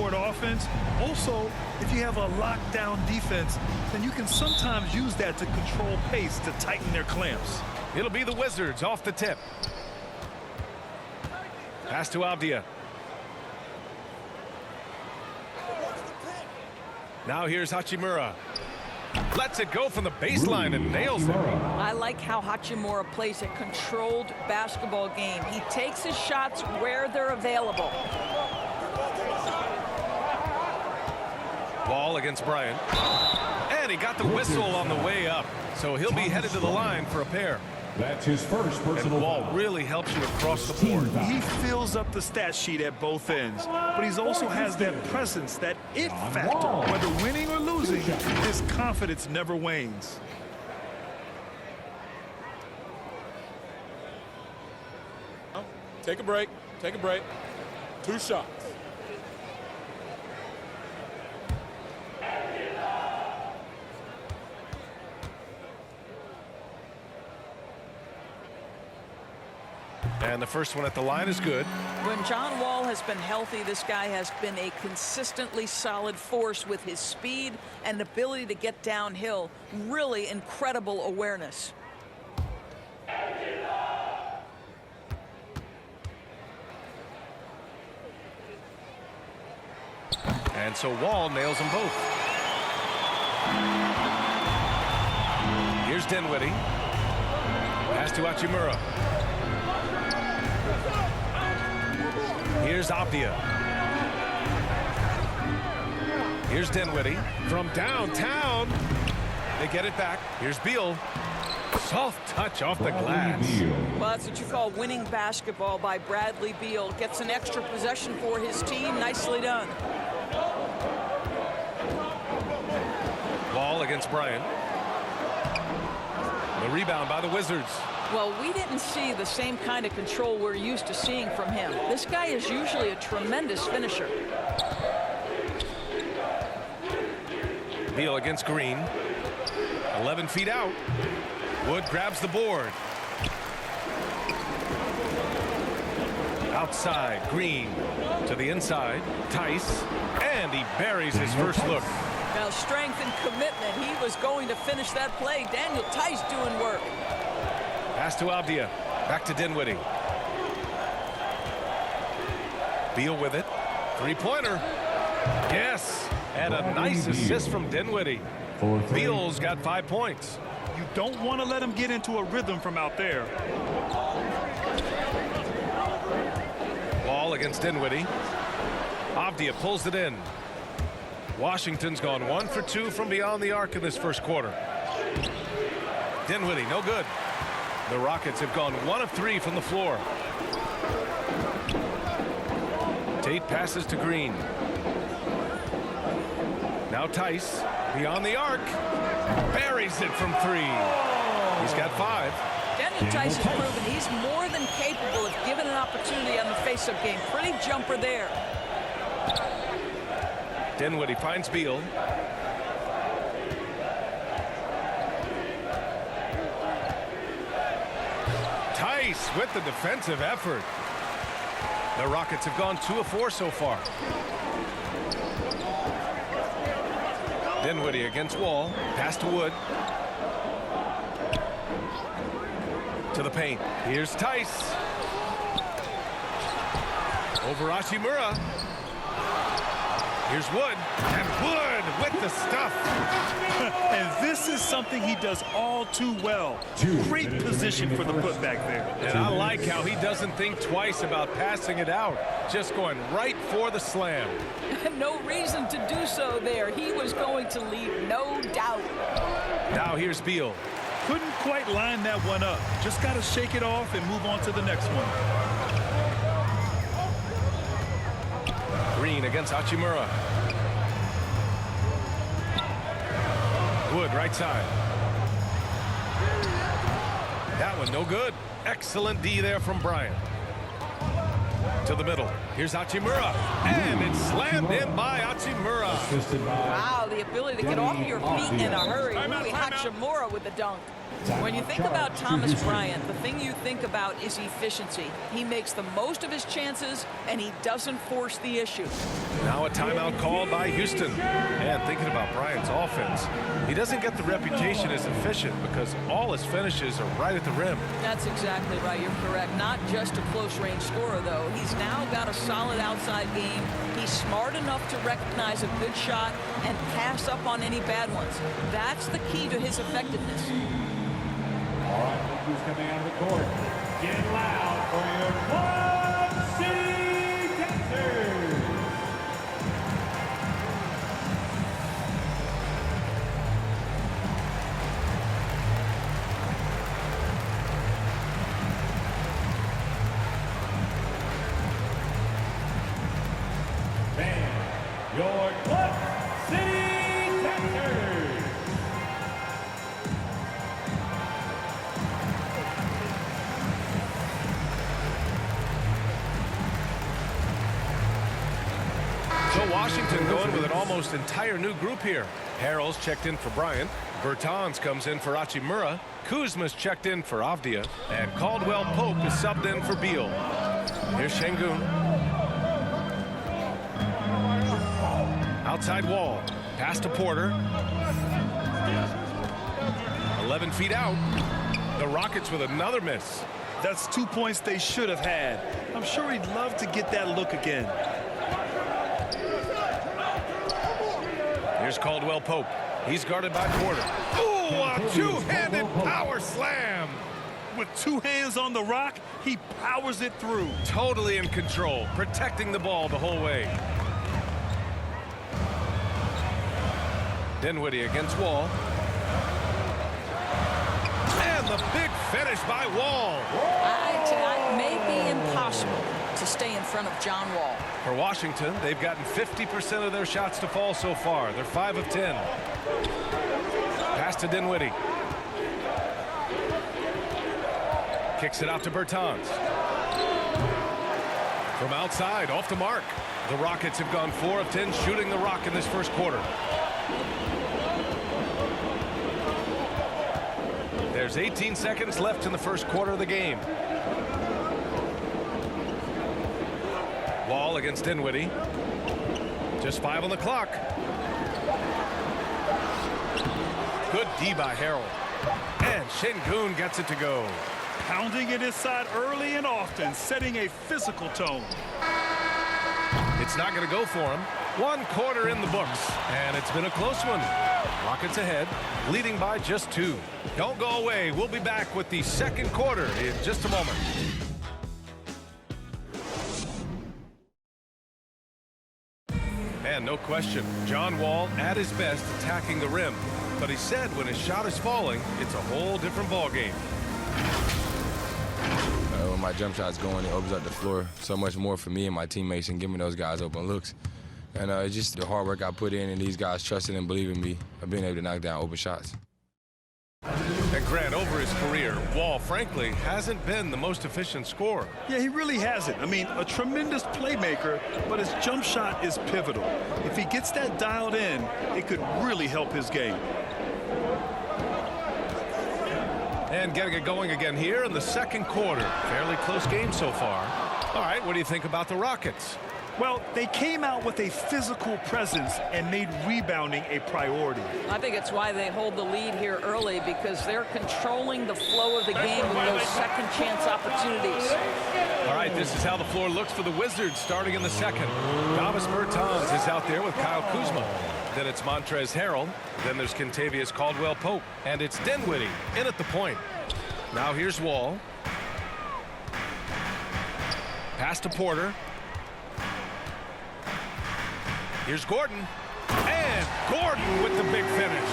court offense. Also, if you have a lockdown defense, then you can sometimes use that to control pace to tighten their clamps. It'll be the Wizards off the tip. Pass to Avdia. Now here's Hachimura. Lets it go from the baseline and nails it. I like how Hachimura plays a controlled basketball game. He takes his shots where they're available. Ball against Bryant. And he got the whistle on the way up. So he'll be headed to the line for a pair. That's his first personal And Wall foul. really helps you across the board. He fills up the stat sheet at both ends, but he also has that presence, that it factor. Whether winning or losing, his confidence never wanes. Take a break. Take a break. 2 shots. And the first one at the line is good. When John Wall has been healthy, this guy has been a consistently solid force with his speed and ability to get downhill. Really incredible awareness. And so Wall nails them both. Here's Dinwiddie. Pass to Hachimura. Here's Avdia. Here's Dinwiddie from downtown. They get it back. Here's Beal. Soft touch off the glass. Well, that's what you call winning basketball by Bradley Beal. Gets an extra possession for his team. Nicely done. Ball against Bryant. The rebound by the Wizards. Well, we didn't see the same kind of control we're used to seeing from him. This guy is usually a tremendous finisher. Beal against Green. 11 feet out. Wood grabs the board. Outside, Green to the inside. Tice, and he buries his first look. Now, strength and commitment. He was going to finish that play. Daniel Tice doing work. Pass to Avdia. Back to Dinwiddie. Beal with it. Three-pointer. Yes. And a nice assist from Dinwiddie. Beal's got 5 points. You don't want to let him get into a rhythm from out there. Ball against Dinwiddie. Avdia pulls it in. Washington's gone 1 for 2 from beyond the arc in this first quarter. Dinwiddie, no good. The Rockets have gone 1 of 3 from the floor. Tate passes to Green. Now Tice, beyond the arc. Buries it from 3. He's got 5. Daniel Tice has proven he's more than capable of giving an opportunity on the face-up game. Pretty jumper there. Dinwiddie finds Beal. Tice with the defensive effort. The Rockets have gone 2 of 4 so far. Dinwiddie against Wall. Pass to Wood. To the paint. Here's Tice. Over Hachimura. Here's Wood. And Wood with the stuff. And this is something he does all too well. Great position for the putback there. And I like how he doesn't think twice about passing it out. Just going right for the slam. No reason to do so there. He was going to leave, no doubt. Now here's Beal. Couldn't quite line that one up. Just got to shake it off and move on to the next one. Green against Hachimura. Wood right side. That one no good. Excellent D there from Bryant. To the middle. Here's Hachimura. And it's slammed in by Hachimura. Wow, the ability to get off your feet in a hurry. Rui Hachimura with the dunk. When you think about Thomas Bryant, the thing you think about is efficiency. He makes the most of his chances, and he doesn't force the issue. Now a timeout called by Houston. And thinking about Bryant's offense, he doesn't get the reputation as efficient because all his finishes are right at the rim. That's exactly right. You're correct. Not just a close-range scorer, though. He's now got a solid outside game. He's smart enough to recognize a good shot and pass up on any bad ones. That's the key to his effectiveness. All right, who's coming out of the court? Get loud for your Club City Dancers. Band, your Club City Dancers. So Washington going with an almost entire new group here. Harrell's checked in for Bryant. Bertans comes in for Hachimura. Kuzma's checked in for Avdia. And Caldwell Pope is subbed in for Beal. Here's Şengün. Outside Wall. Pass to Porter. 11 feet out. The Rockets with another miss. That's 2 points they should have had. I'm sure he'd love to get that look again. Here's Caldwell Pope. He's guarded by Porter. Ooh, a two-handed power slam. With two hands on the rock, he powers it through. Totally in control, protecting the ball the whole way. Dinwiddie against Wall. And the big finish by Wall. It may be impossible to stay in front of John Wall. For Washington, they've gotten 50% of their shots to fall so far. They're 5 of 10. Pass to Dinwiddie. Kicks it out to Bertans. From outside, off the mark. The Rockets have gone 4 of 10 shooting the rock in this first quarter. There's 18 seconds left in the first quarter of the game. Wall against Dinwiddie. Just 5 on the clock. Good D by Harrell. And Şengün gets it to go. Pounding it inside early and often, setting a physical tone. It's not going to go for him. 1 quarter in the books, and it's been a close one. Rockets ahead, leading by just 2. Don't go away. We'll be back with the second quarter in just a moment. And no question, John Wall at his best attacking the rim. But he said when his shot is falling, it's a whole different ball game. When my jump shot's going, it opens up the floor so much more for me and my teammates and giving those guys open looks. And it's just the hard work I put in and these guys trusting and believing me of being able to knock down open shots. And Grant, over his career, Wall, frankly, hasn't been the most efficient scorer. Yeah, he really hasn't. I mean, a tremendous playmaker, but his jump shot is pivotal. If he gets that dialed in, it could really help his game. And getting it going again here in the second quarter. Fairly close game so far. All right, what do you think about the Rockets? Well, they came out with a physical presence and made rebounding a priority. I think it's why they hold the lead here early, because they're controlling the flow of the game with those second chance opportunities. All right, this is how the floor looks for the Wizards starting in the second. Davis Bertans is out there with Kyle Kuzma. Then it's Montrezl Harrell. Then there's Kentavious Caldwell-Pope. And it's Dinwiddie in at the point. Now here's Wall. Pass to Porter. Here's Gordon. And Gordon with the big finish.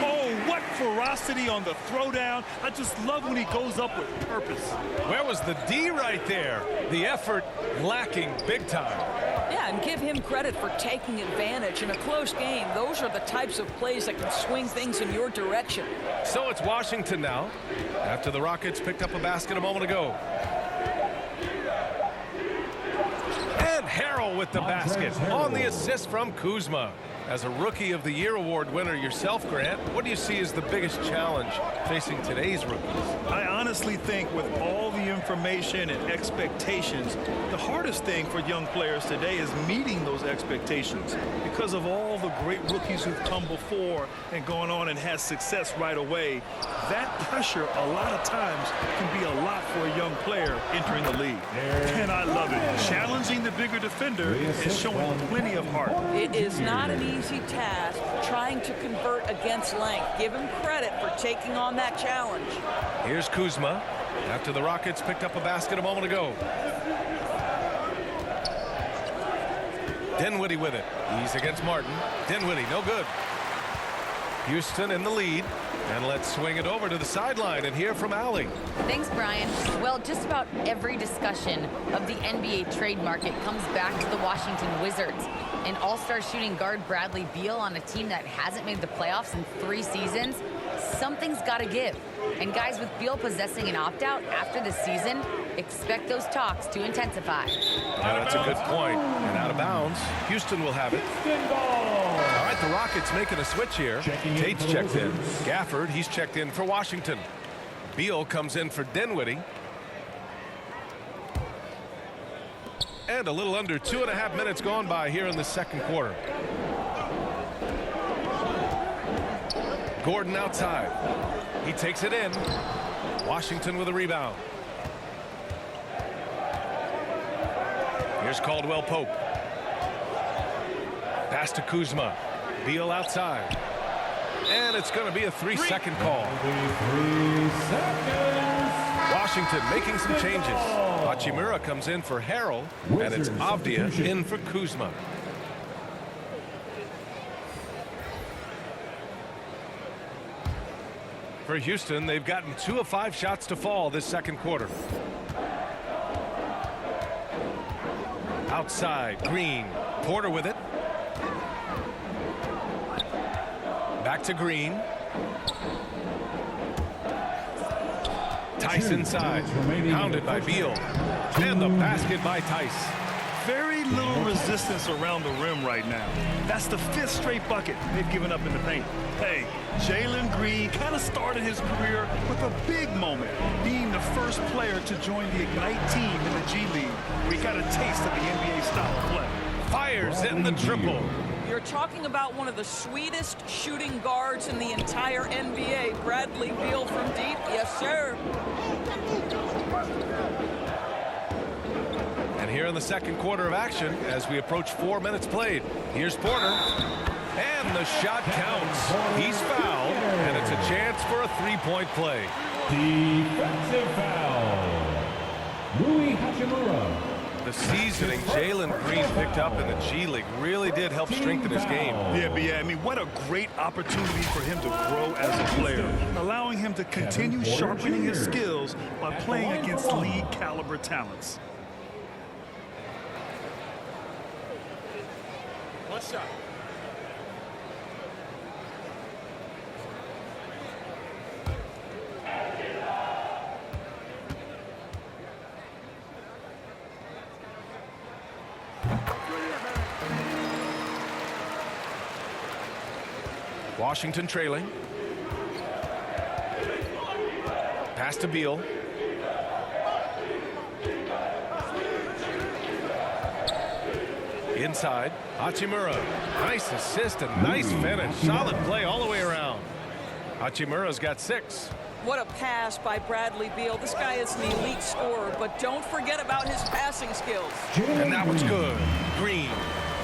Oh, what ferocity on the throwdown. I just love when he goes up with purpose. Where was the D right there? The effort lacking big time. Yeah, and give him credit for taking advantage in a close game. Those are the types of plays that can swing things in your direction. So it's Washington now, after the Rockets picked up a basket a moment ago. And Harrell with the basket on the assist from Kuzma. As a Rookie of the Year award winner yourself, Grant, what do you see as the biggest challenge facing today's rookies? I honestly think with all the information and expectations, the hardest thing for young players today is meeting those expectations because of all the great rookies who've come before and gone on and had success right away. That pressure a lot of times can be a lot for a young player entering the league. And I love it. Challenging the bigger defender and showing plenty of heart. It is not an easy task trying to convert against length. Give him credit for taking on that challenge. Here's Kuzma after the Rockets picked up a basket a moment ago. Dinwiddie with it. He's against Martin. Dinwiddie, no good. Houston in the lead. And let's swing it over to the sideline and hear from Allie. Thanks, Brian. Well, just about every discussion of the NBA trade market comes back to the Washington Wizards. And all-star shooting guard Bradley Beal on a team that hasn't made the playoffs in 3 seasons, something's got to give. And guys, with Beal possessing an opt-out after the season, expect those talks to intensify. Yeah, that's a good point. And out of bounds, Houston will have it. All right, the Rockets making a switch here. Tate's checked in. Gafford, he's checked in for Washington. Beal comes in for Dinwiddie. And a little under 2.5 minutes gone by here in the second quarter. Gordon outside. He takes it in. Washington with a rebound. Here's Caldwell Pope. Pass to Kuzma. Beal outside. And it's going to be a 3-second call. 3 seconds. Washington making some changes. Hachimura comes in for Harrell, and it's Avdia in for Kuzma. For Houston, they've gotten 2 of 5 shots to fall this second quarter. Outside, Green. Porter with it. Back to Green. Tice inside. Pounded by Beal. And the basket by Tice. Very little resistance around the rim right now. That's the 5th straight bucket they've given up in the paint. Hey, Jalen Green kind of started his career with a big moment, being the first player to join the Ignite team in the G League. We got a taste of the NBA style of play. Fires in the triple. You're talking about one of the sweetest shooting guards in the entire NBA. Bradley Beal from deep. Yes, sir. And here in the second quarter of action, as we approach 4 minutes played, here's Porter. And the shot counts. He's fouled, and it's a chance for a 3-point play. Defensive foul. Rui Hachimura. The seasoning Jalen Green picked up in the G League really did help strengthen his game. Yeah, I mean, what a great opportunity for him to grow as a player, allowing him to continue sharpening his skills by playing against league caliber talents. One shot. Washington trailing. Pass to Beal. Inside, Hachimura. Nice assist and nice finish. Solid play all the way around. Hachimura's got 6. What a pass by Bradley Beal. This guy is an elite scorer, but don't forget about his passing skills. And that one's good. Green.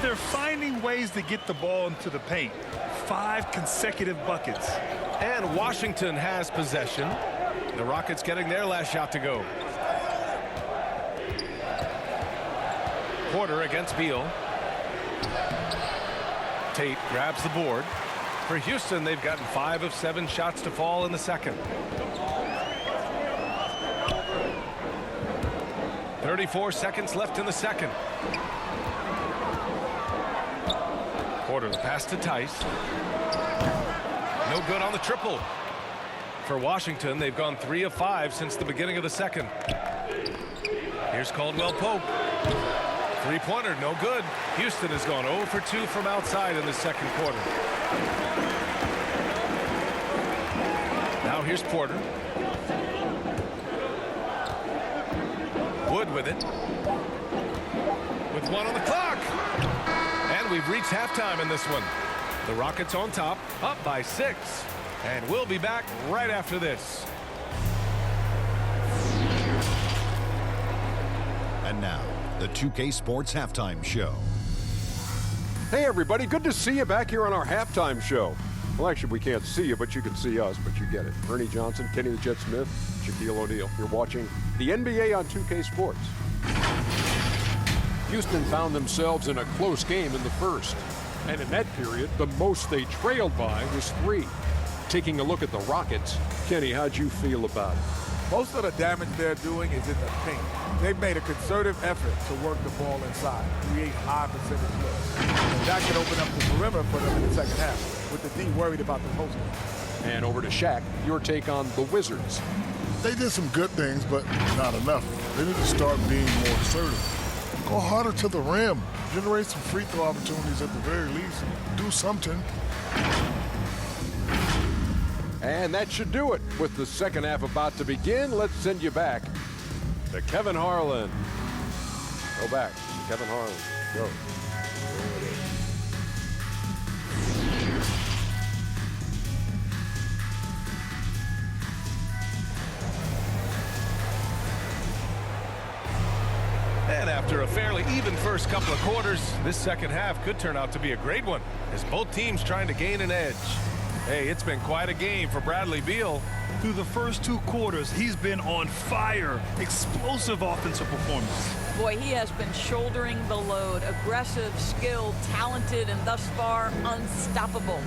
They're finding ways to get the ball into the paint. 5 consecutive buckets. And Washington has possession. The Rockets getting their last shot to go. Porter against Beal. Tate grabs the board. For Houston, they've gotten 5 of 7 shots to fall in the second. 34 seconds left in the second. Porter, the pass to Tice. No good on the triple. For Washington, they've gone 3 of 5 since the beginning of the second. Here's Caldwell Pope. Three-pointer, no good. Houston has gone 0 for 2 from outside in the second quarter. Now here's Porter. Wood with it. With 1 on the clock. And we've reached halftime in this one. The Rockets on top, up by 6. And we'll be back right after this. And now, the 2K Sports Halftime Show. Hey everybody, good to see you back here on our halftime show. Well, actually, we can't see you, but you can see us, but you get it. Ernie Johnson, Kenny the Jet Smith, Shaquille O'Neal. You're watching the NBA on 2K Sports. Houston found themselves in a close game in the first. And in that period, the most they trailed by was 3. Taking a look at the Rockets, Kenny, how'd you feel about it? Most of the damage they're doing is in the paint. They've made a concerted effort to work the ball inside, create high percentage looks. And that can open up the perimeter for them in the second half, with the D worried about the post. And over to Shaq, your take on the Wizards. They did some good things, but not enough. They need to start being more assertive. Go harder to the rim. Generate some free throw opportunities at the very least. Do something. And that should do it. With the second half about to begin, let's send you back to Kevin Harlan. Go back to Kevin Harlan. Go. There it is. And after a fairly even first couple of quarters, this second half could turn out to be a great one, as both teams trying to gain an edge. Hey, it's been quite a game for Bradley Beal. Through the first 2 quarters, he's been on fire. Explosive offensive performance. Boy, he has been shouldering the load. Aggressive, skilled, talented, and thus far unstoppable.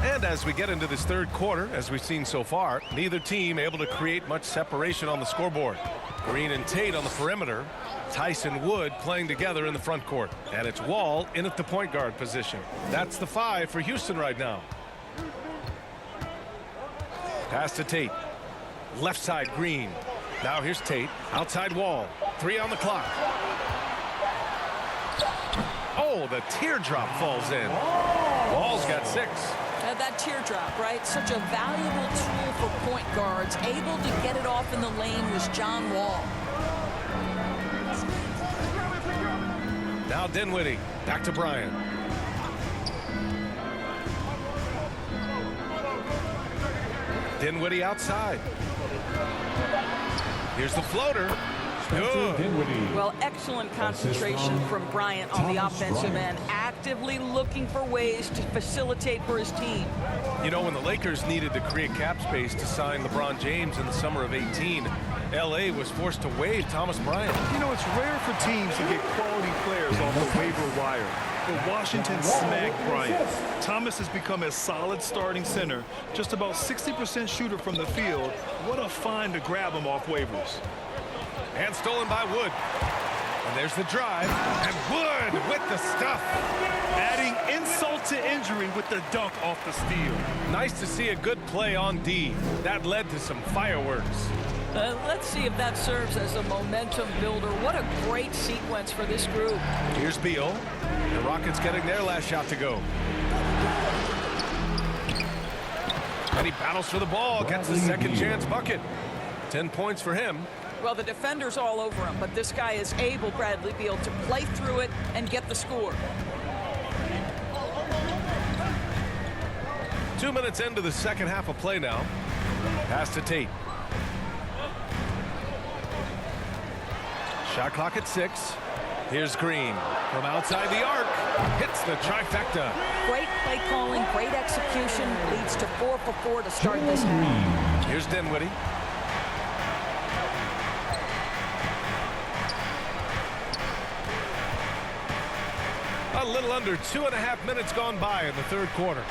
And as we get into this third quarter, as we've seen so far, neither team able to create much separation on the scoreboard. Green and Tate on the perimeter. Tyson Wood playing together in the front court. And it's Wall in at the point guard position. That's the 5 for Houston right now. Pass to Tate. Left side, Green. Now here's Tate. Outside Wall. 3 on the clock. Oh, the teardrop falls in. Wall's got 6. That teardrop, right? Such a valuable tool for point guards. Able to get it off in the lane was John Wall. Now Dinwiddie. Back to Bryant. Dinwiddie outside. Here's the floater. Good. Well, excellent concentration from Bryant on the offensive end, actively looking for ways to facilitate for his team. You know, when the Lakers needed to create cap space to sign LeBron James in the summer of 18, LA was forced to waive Thomas Bryant. You know, it's rare for teams to get quality players off the waiver wire. But Washington snagged Bryant. Thomas has become a solid starting center, just about 60% shooter from the field. What a find to grab him off waivers. And stolen by Wood. And there's the drive. And Wood with the stuff. Adding insult to injury with the dunk off the steal. Nice to see a good play on D. That led to some fireworks. Let's see if that serves as a momentum builder. What a great sequence for this group. Here's Beal. The Rockets getting their last shot to go. And he battles for the ball. Gets the second chance bucket. 10 points for him. Well, the defender's all over him, but this guy is able, Bradley Beal, to play through it and get the score. 2 minutes into the second half of play now. Pass to Tate. Shot clock at 6. Here's Green from outside the arc. Hits the trifecta. Great play calling, great execution, leads to 4 for 4 to start this half. Here's Dinwiddie. A little under 2.5 minutes gone by in the third quarter.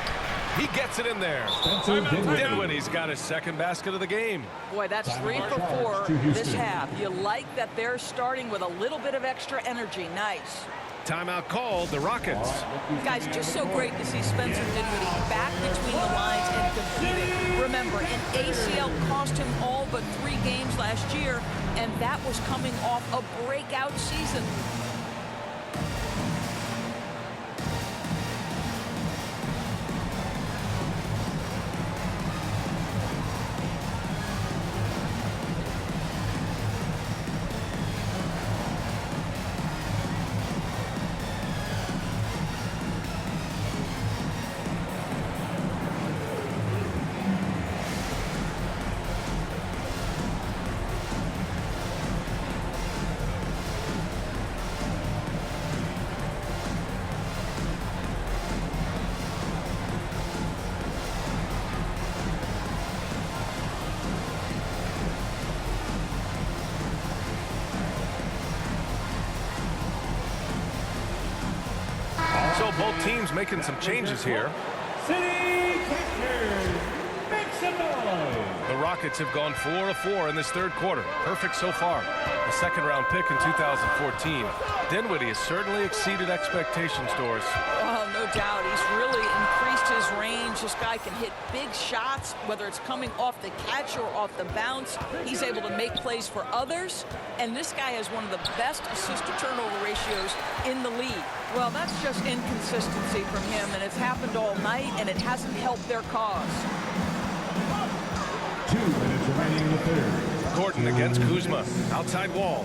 He gets it in there. Dinwiddie's got his second basket of the game. Boy, that's 3 for 4 this half. You like that they're starting with a little bit of extra energy. Nice. Timeout called, the Rockets. Guys, just so great to see Spencer Dinwiddie back between the lines and competing. Remember, an ACL cost him all but 3 games last year. and that was coming off a breakout season. So both teams making some changes here. City Captors, make some noise. The Rockets have gone 4 of 4 in this third quarter. Perfect so far. A second-round pick in 2014. Dinwiddie has certainly exceeded expectations, Doris. Oh, no doubt. He's really increased his range. This guy can hit big shots, whether it's coming off the catch or off the bounce. He's able to make plays for others. And this guy has one of the best assist-to-turnover ratios in the league. Well, that's just inconsistency from him, and it's happened all night, and it hasn't helped their cause. 2 minutes remaining in the third. Gordon against Kuzma. Outside wall.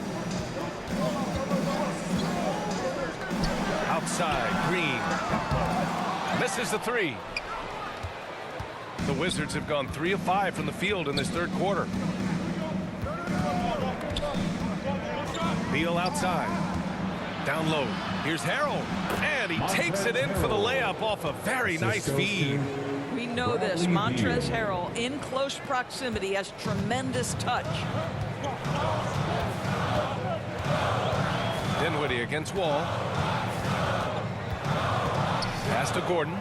Outside, Green. Misses the three. The Wizards have gone 3 of 5 from the field in this third quarter. Beal outside. Down low. Here's Harrell. And he takes it in for the layup off a very nice feed. We know this. Montrezl Harrell in close proximity has tremendous touch. Dinwiddie against Wall. Pass to Gordon.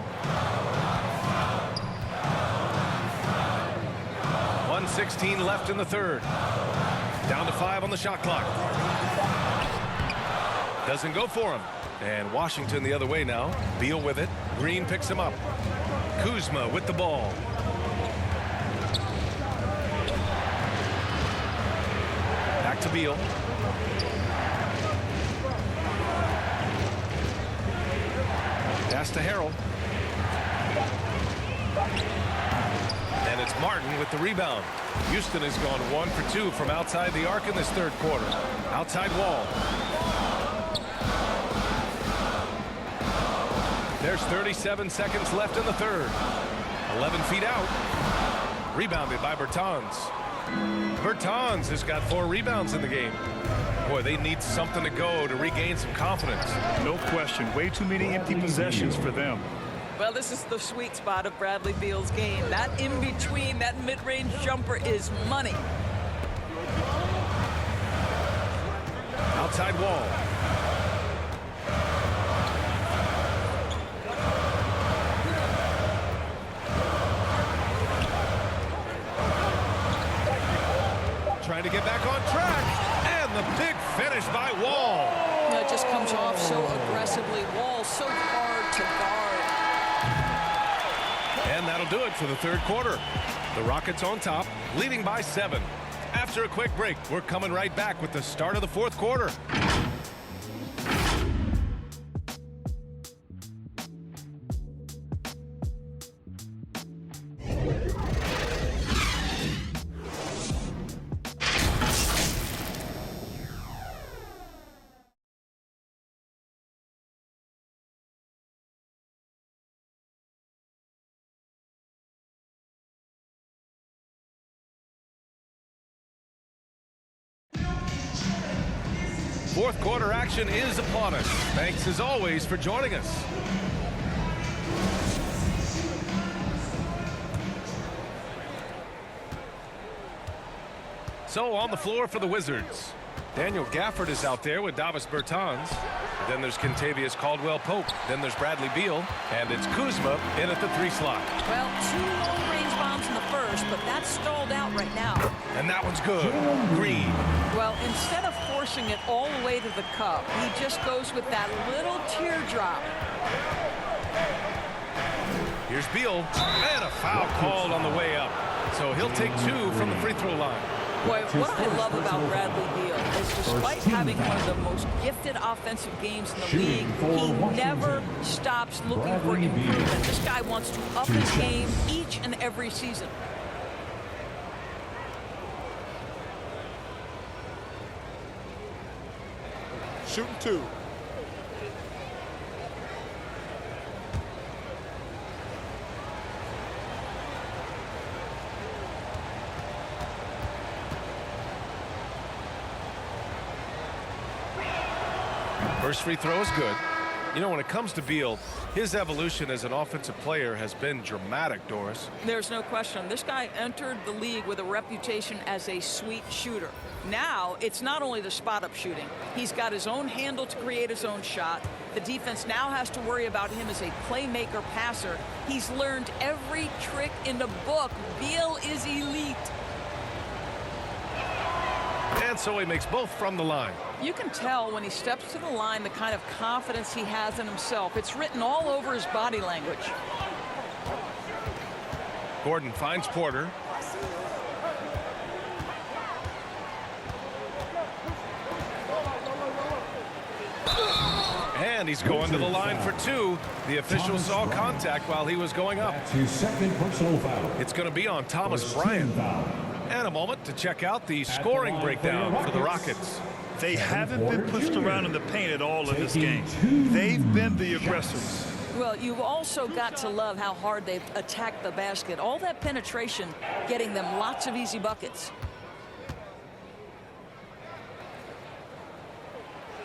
1:16 left in the third. Down to 5 on the shot clock. Doesn't go for him. And Washington the other way now. Beal with it. Green picks him up. Kuzma with the ball. Back to Beal. Pass to Harrell. And it's Martin with the rebound. Houston has gone 1 for 2 from outside the arc in this third quarter. Outside Wall. There's 37 seconds left in the third. 11 feet out. Rebounded by Bertans. Bertans has got 4 rebounds in the game. Boy, they need something to go to regain some confidence. No question. Way too many empty possessions for them. Well, this is the sweet spot of Bradley Beal's game. That in-between, that mid-range jumper is money. Outside Wall. Trying to get back on track. And the big finish by Wall. It just comes off so aggressively. Wall so hard to guard. And that'll do it for the third quarter. The Rockets on top, leading by 7. After a quick break, we're coming right back with the start of the fourth quarter. Fourth quarter action is upon us. Thanks as always for joining us. So on the floor for the Wizards. Daniel Gafford is out there with Davis Bertans. Then there's Kentavious Caldwell-Pope. Then there's Bradley Beal. And it's Kuzma in at the 3 slot. Well, 2 long-range bombs in the first, but that's stalled out right now. And that one's good. Green. Well, instead of forcing it all the way to the cup, he just goes with that little teardrop. Here's Beal. And a foul called on the way up. So he'll take 2 from the free throw line. Boy, what I love about Bradley Beal is despite having one of the most gifted offensive games in the league, he never stops looking for improvement. This guy wants to up his game each and every season. Shooting 2. First free throw is good. You know, when it comes to Beal, his evolution as an offensive player has been dramatic, Doris. There's no question. This guy entered the league with a reputation as a sweet shooter. Now, it's not only the spot-up shooting. He's got his own handle to create his own shot. The defense now has to worry about him as a playmaker passer. He's learned every trick in the book. Beal is elite. And so he makes both from the line. You can tell when he steps to the line the kind of confidence he has in himself. It's written all over his body language. Gordon finds Porter. And he's going to the line for 2. The official saw contact while he was going up. That's his second personal foul. It's going to be on Thomas Bryant. And a moment to check out the scoring breakdown for the Rockets. They haven't been pushed around in the paint at all in this game. They've been the aggressors. Well, you've also got to love how hard they've attacked the basket. All that penetration, getting them lots of easy buckets.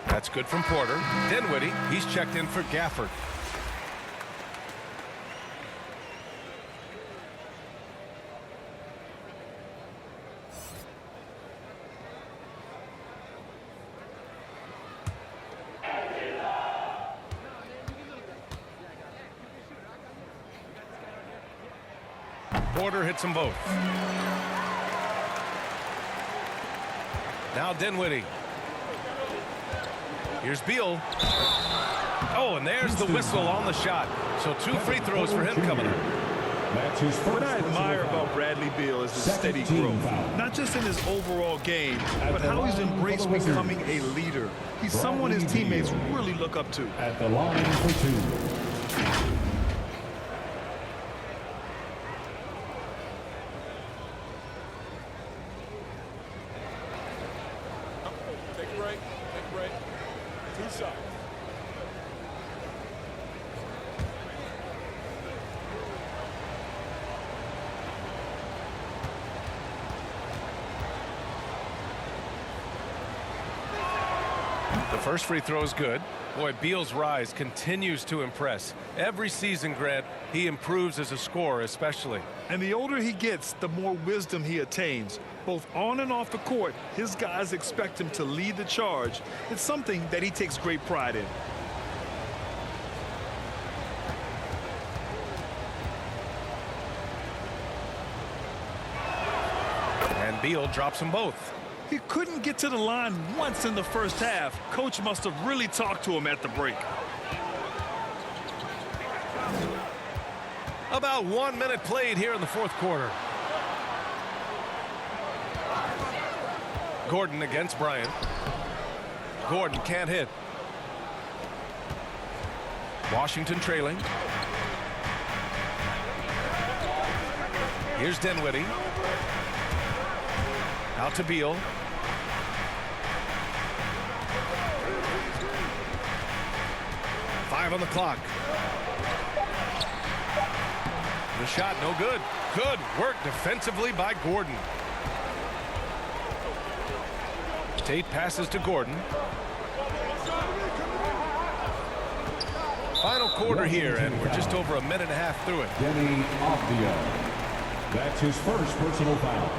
That's good from Porter. Dinwiddie, he's checked in for Gafford. Porter hits them both. Now Dinwiddie. Here's Beal. Oh, and there's the whistle on the shot. So 2 free throws for him coming up. What I admire about Bradley Beal is his steady growth. Not just in his overall game, but how he's embraced becoming a leader. He's someone his teammates really look up to. At the line for 2. Take a break. Take a break. 2 shots. The first free throw is good. Boy, Beal's rise continues to impress. Every season, Grant, he improves as a scorer especially. And the older he gets, the more wisdom he attains. Both on and off the court, his guys expect him to lead the charge. It's something that he takes great pride in. And Beal drops them both. He couldn't get to the line once in the first half. Coach must have really talked to him at the break. About 1 minute played here in the fourth quarter. Gordon against Bryant. Gordon can't hit. Washington trailing. Here's Dinwiddie. Out to Beal. Five on the clock. The shot no good. Good work defensively by Gordon. Tate passes to Gordon. Final quarter here, and we're just over a minute and a half through it. Denny Avdia. That's his first personal foul.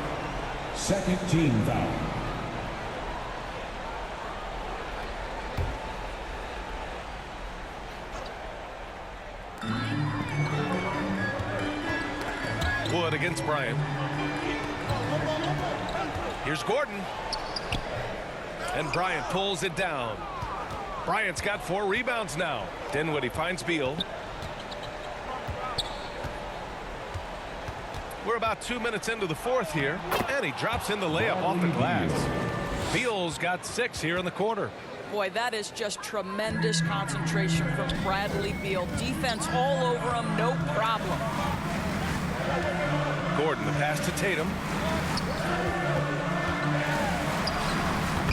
Second team foul. Wood against Bryant. Here's Gordon. And Bryant pulls it down. Bryant's got 4 rebounds now. Dinwiddie finds Beal. We're about 2 minutes into the fourth here, and he drops in the layup off the glass. Beal's got 6 here in the quarter. Boy, that is just tremendous concentration from Bradley Beal. Defense all over him, no problem. Gordon, the pass to Tatum.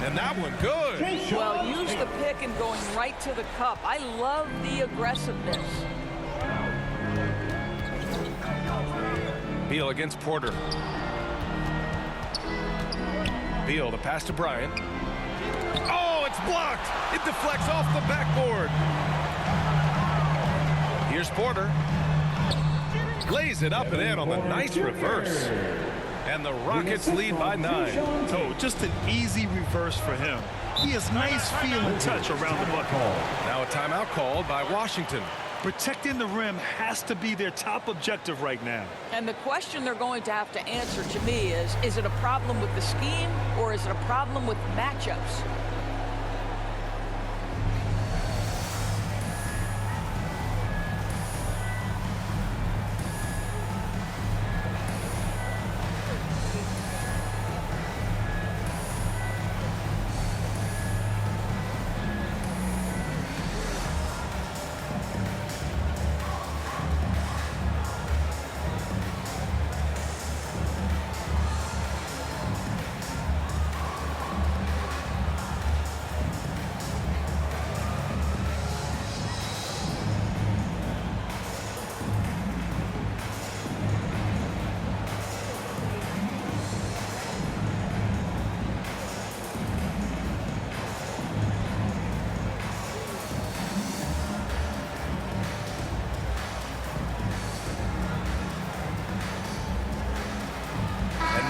And that one good. Well, use the pick and going right to the cup. I love the aggressiveness. Beal against Porter. Beal, the pass to Bryant. Oh, it's blocked. It deflects off the backboard. Here's Porter. Lays it up and in on the nice reverse. And the Rockets lead by 9. Oh, just an easy reverse for him. He has nice feel and touch around the bucket. Now a timeout called by Washington. Protecting the rim has to be their top objective right now. And the question they're going to have to answer to me is it a problem with the scheme or is it a problem with matchups?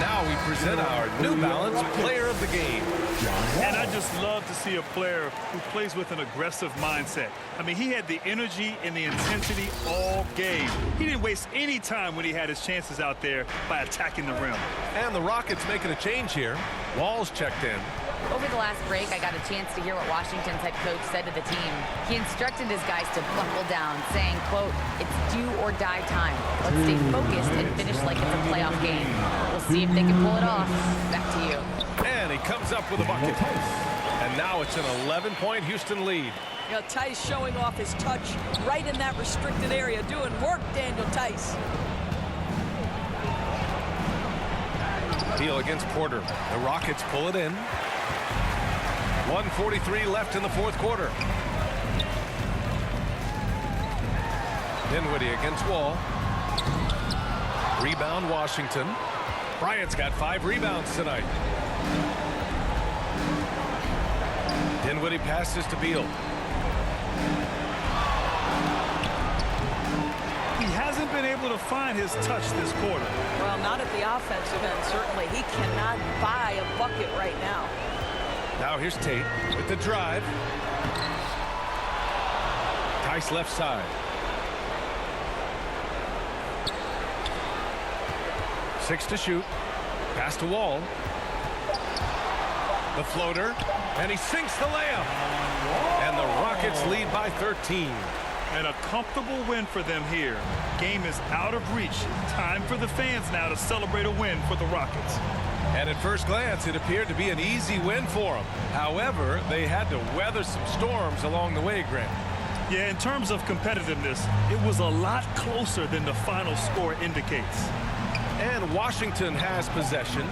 Now we present our New Balance Player of the Game. And I just love to see a player who plays with an aggressive mindset. I mean, he had the energy and the intensity all game. He didn't waste any time when he had his chances out there by attacking the rim. And the Rockets making a change here. Wall's checked in. Over the last break, I got a chance to hear what Washington's head coach said to the team. He instructed his guys to buckle down, saying, quote, "It's do or die time. Let's stay focused and finish like it's a playoff game. We'll see if they can pull it off." Back to you. And he comes up with a bucket. And now it's an 11-point Houston lead. You know, Tice showing off his touch right in that restricted area. Doing work, Daniel Tice. Beal against Porter. The Rockets pull it in. 1:43 left in the fourth quarter. Dinwiddie against Wall. Rebound Washington. Bryant's got 5 rebounds tonight. Dinwiddie passes to Beal. He hasn't been able to find his touch this quarter. Well, not at the offensive end, certainly. He cannot buy a bucket right now. Now here's Tate with the drive. Tice left side. 6 to shoot. Pass to Wall. The floater. And he sinks the layup. And the Rockets lead by 13. And a comfortable win for them here. Game is out of reach. Time for the fans now to celebrate a win for the Rockets. And at first glance, it appeared to be an easy win for them. However, they had to weather some storms along the way, Grant. Yeah, in terms of competitiveness, it was a lot closer than the final score indicates. And Washington has possession.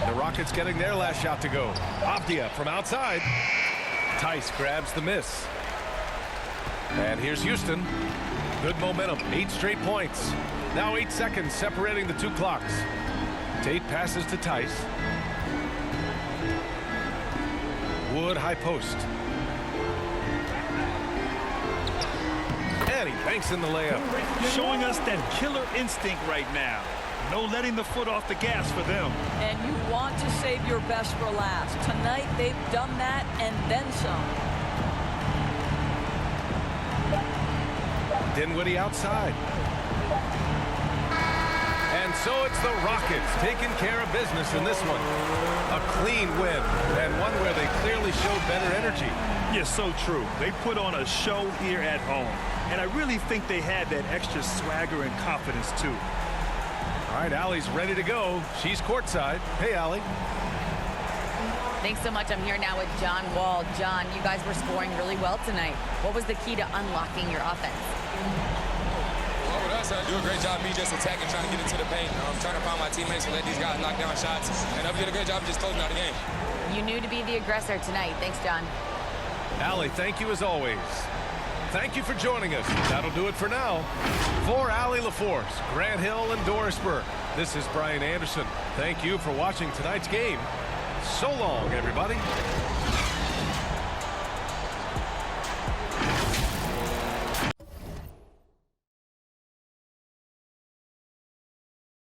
The Rockets getting their last shot to go. Avdia from outside. Tice grabs the miss. And here's Houston. Good momentum, 8 straight points. Now 8 seconds separating the 2 clocks. Tate passes to Tice. Wood high post. And he banks in the layup. Showing us that killer instinct right now. No letting the foot off the gas for them. And you want to save your best for last. Tonight, they've done that and then some. Dinwiddie outside. And so it's the Rockets taking care of business in this one. A clean win, and one where they clearly showed better energy. Yes, so true. They put on a show here at home. And I really think they had that extra swagger and confidence, too. All right, Allie's ready to go. She's courtside. Hey, Allie. Thanks so much. I'm here now with John Wall. John, you guys were scoring really well tonight. What was the key to unlocking your offense? Well, with us, do a great job me just attacking, trying to get into the paint. I'm trying to find my teammates and let these guys knock down shots. And we did a great job just closing out the game. You knew to be the aggressor tonight. Thanks, John. Allie, thank you as always. Thank you for joining us. That'll do it for now. For Allie LaForce, Grant Hill, and Doris Burke, this is Brian Anderson. Thank you for watching tonight's game. So long, everybody.